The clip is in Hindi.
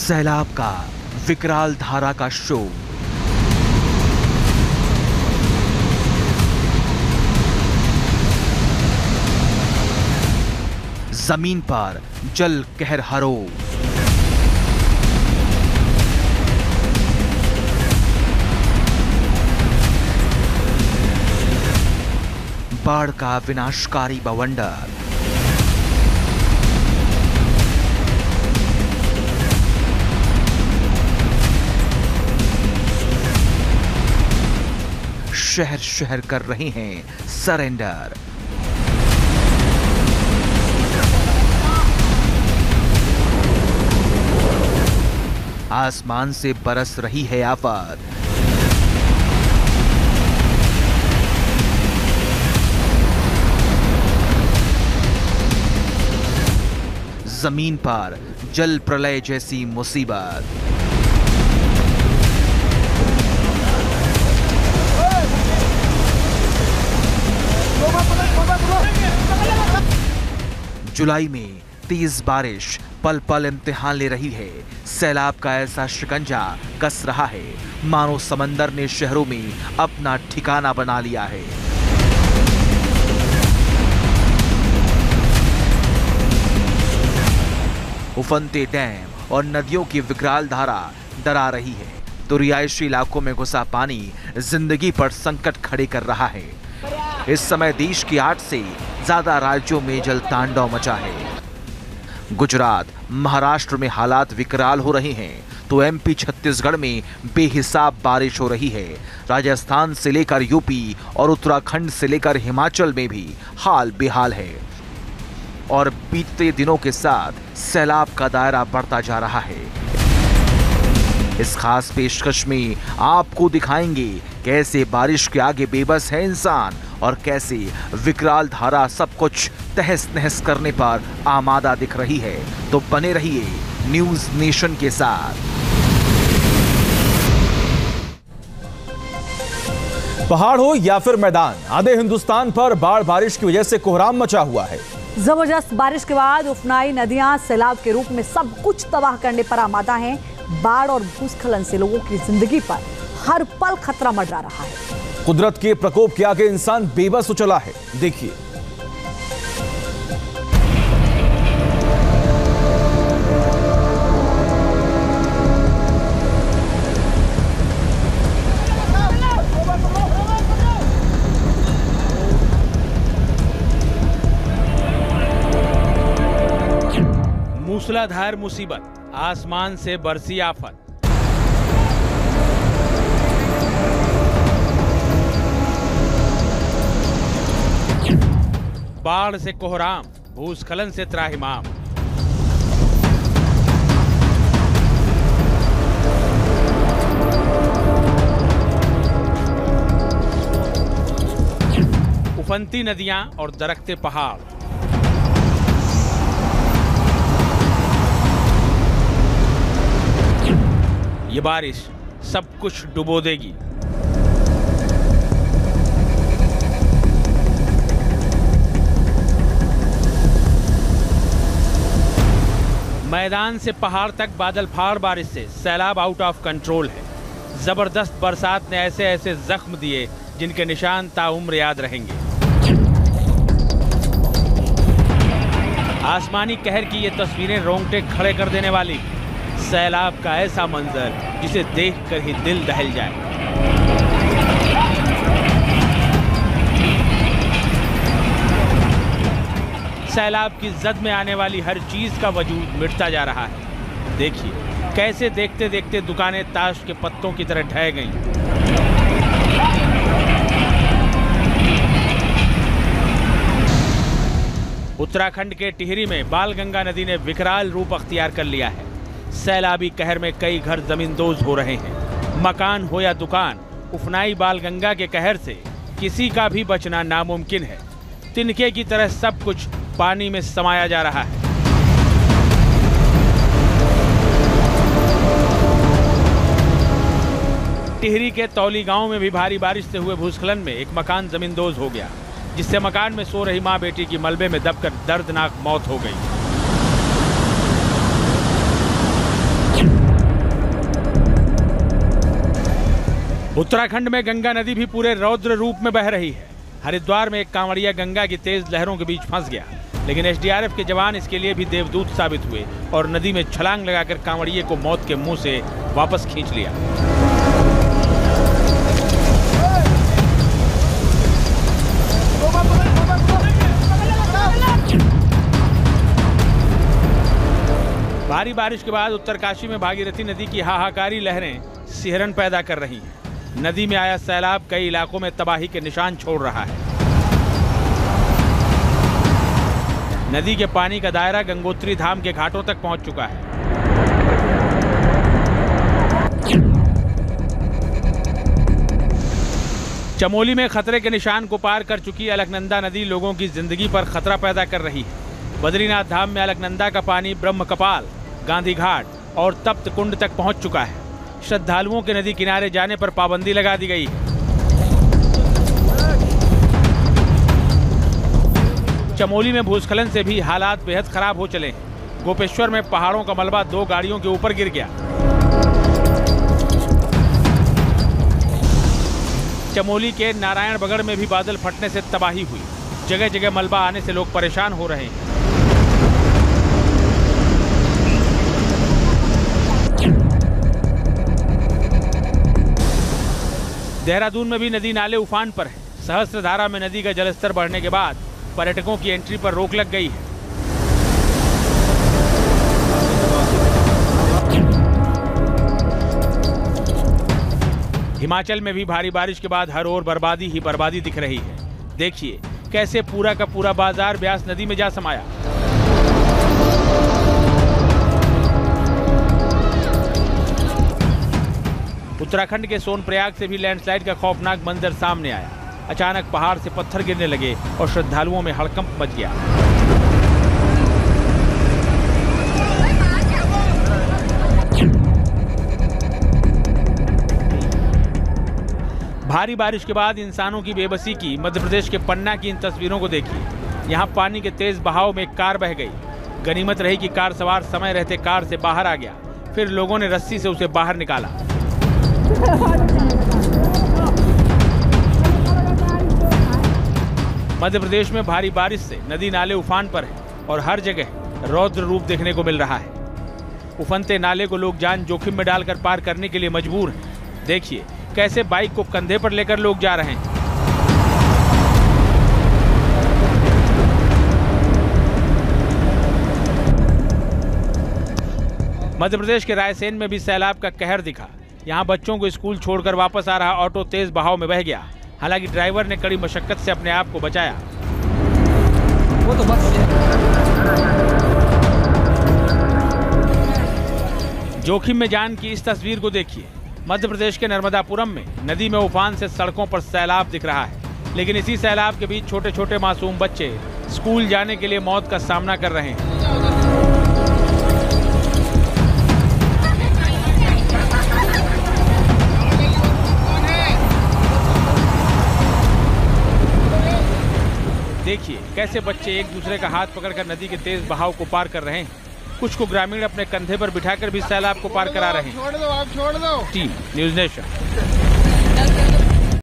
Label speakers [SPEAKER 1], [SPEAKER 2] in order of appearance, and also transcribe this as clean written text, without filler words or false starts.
[SPEAKER 1] सैलाब का विकराल धारा का शो। जमीन पर जल कहर हरो। बाढ़ का विनाशकारी बवंडर। शहर शहर कर रहे हैं सरेंडर। आसमान से बरस रही है आफत। जमीन पर जल प्रलय जैसी मुसीबत। जुलाई में तेज बारिश पल पल इम्तिहान ले रही है। सैलाब का ऐसा शिकंजा कस रहा है मानो समंदर ने शहरों में अपना ठिकाना बना लिया है। उफनते डैम और नदियों की विकराल धारा डरा रही है तो रिहायशी इलाकों में घुसा पानी जिंदगी पर संकट खड़े कर रहा है। इस समय देश की 8 से ज्यादा राज्यों में जल तांडव मचा है। गुजरात, महाराष्ट्र में हालात विकराल हो रहे हैं तो एमपी, छत्तीसगढ़ में बेहिसाब बारिश हो रही है। राजस्थान से लेकर यूपी और उत्तराखंड से लेकर हिमाचल में भी हाल बेहाल है और बीतते दिनों के साथ सैलाब का दायरा बढ़ता जा रहा है। इस खास पेशकश में आपको दिखाएंगे कैसे बारिश के आगे बेबस है इंसान और कैसे विकराल धारा सब कुछ तहस नहस करने पर आमादा दिख रही है। तो बने रहिए न्यूज नेशन के साथ।
[SPEAKER 2] पहाड़ हो या फिर मैदान, आधे हिंदुस्तान पर बाढ़ बारिश की वजह से कोहराम मचा हुआ है।
[SPEAKER 3] जबरदस्त बारिश के बाद उफनाई नदियां सैलाब के रूप में सब कुछ तबाह करने पर आमादा हैं। बाढ़ और भूस्खलन से लोगों की जिंदगी पर हर पल खतरा मंडरा रहा है।
[SPEAKER 2] कुदरत के प्रकोप के आगे इंसान बेबस हो चला है। देखिए,
[SPEAKER 4] मूसलाधार मुसीबत, आसमान से बरसी आफत। बाढ़ से कोहराम, भूस्खलन से त्राहिमाम। उफनती नदियां और दरकते पहाड़। ये बारिश सब कुछ डुबो देगी। मैदान से पहाड़ तक बादल फाड़ बारिश से सैलाब आउट ऑफ कंट्रोल है। जबरदस्त बरसात ने ऐसे ऐसे जख्म दिए जिनके निशान ताउम्र याद रहेंगे। आसमानी कहर की ये तस्वीरें रोंगटे खड़े कर देने वाली। सैलाब का ऐसा मंजर जिसे देखकर ही दिल दहल जाए। सैलाब की जद में आने वाली हर चीज का वजूद मिटता जा रहा है। देखिए कैसे देखते देखते दुकानें ताश के पत्तों की तरह ढह गईं। उत्तराखंड के टिहरी में बालगंगा नदी ने विकराल रूप अख्तियार कर लिया है। सैलाबी कहर में कई घर जमींदोज हो रहे हैं। मकान हो या दुकान, उफनाई बालगंगा के कहर से किसी का भी बचना नामुमकिन है। तिनके की तरह सब कुछ पानी में समाया जा रहा है। टिहरी के तौली गांव में भी भारी बारिश से हुए भूस्खलन में एक मकान जमींदोज हो गया, जिससे मकान में सो रही मां बेटी की मलबे में दबकर दर्दनाक मौत हो गई। उत्तराखंड में गंगा नदी भी पूरे रौद्र रूप में बह रही है। हरिद्वार में एक कांवड़िया गंगा की तेज लहरों के बीच फंस गया, लेकिन एसडीआरएफ के जवान इसके लिए भी देवदूत साबित हुए और नदी में छलांग लगाकर कांवड़िये को मौत के मुंह से वापस खींच लिया। भारी बारिश के बाद उत्तरकाशी में भागीरथी नदी की हाहाकारी लहरें सिहरन पैदा कर रही हैं। नदी में आया सैलाब कई इलाकों में तबाही के निशान छोड़ रहा है। नदी के पानी का दायरा गंगोत्री धाम के घाटों तक पहुंच चुका है। चमोली में खतरे के निशान को पार कर चुकी अलकनंदा नदी लोगों की जिंदगी पर खतरा पैदा कर रही है। बद्रीनाथ धाम में अलकनंदा का पानी ब्रह्म कपाल, गांधी घाट और तप्त कुंड तक पहुंच चुका है। श्रद्धालुओं के नदी किनारे जाने पर पाबंदी लगा दी गई है। चमोली में भूस्खलन से भी हालात बेहद खराब हो चले हैं। गोपेश्वर में पहाड़ों का मलबा 2 गाड़ियों के ऊपर गिर गया। चमोली के नारायणबगड़ में भी बादल फटने से तबाही हुई। जगह जगह मलबा आने से लोग परेशान हो रहे हैं। देहरादून में भी नदी नाले उफान पर है। सहस्त्रधारा में नदी का जलस्तर बढ़ने के बाद पर्यटकों की एंट्री पर रोक लग गई है। हिमाचल में भी भारी बारिश के बाद हर ओर बर्बादी ही बर्बादी दिख रही है। देखिए कैसे पूरा का पूरा बाजार ब्यास नदी में जा समाया। उत्तराखंड के सोनप्रयाग से भी लैंडस्लाइड का खौफनाक मंजर सामने आया। अचानक पहाड़ से पत्थर गिरने लगे और श्रद्धालुओं में हड़कंप मच गया। भारी बारिश के बाद इंसानों की बेबसी की मध्य प्रदेश के पन्ना की इन तस्वीरों को देखिए। यहाँ पानी के तेज बहाव में एक कार बह गई। गनीमत रही कि कार सवार समय रहते कार से बाहर आ गया। फिर लोगों ने रस्सी से उसे बाहर निकाला। मध्य प्रदेश में भारी बारिश से नदी नाले उफान पर है और हर जगह रौद्र रूप देखने को मिल रहा है। उफनते नाले को लोग जान जोखिम में डालकर पार करने के लिए मजबूर हैं। देखिए कैसे बाइक को कंधे पर लेकर लोग जा रहे हैं। मध्य प्रदेश के रायसेन में भी सैलाब का कहर दिखा। यहाँ बच्चों को स्कूल छोड़कर वापस आ रहा ऑटो तेज बहाव में बह गया। हालांकि ड्राइवर ने कड़ी मशक्कत से अपने आप को बचाया। वो तो बस जोखिम में जान की इस तस्वीर को देखिए। मध्य प्रदेश के नर्मदापुरम में नदी में उफान से सड़कों पर सैलाब दिख रहा है, लेकिन इसी सैलाब के बीच छोटे छोटे मासूम बच्चे स्कूल जाने के लिए मौत का सामना कर रहे हैं। देखिए कैसे बच्चे एक दूसरे का हाथ पकड़कर नदी के तेज बहाव को पार कर रहे हैं। कुछ को ग्रामीण अपने कंधे पर बिठाकर भी सैलाब को पार करा रहे हैं। Team news nation.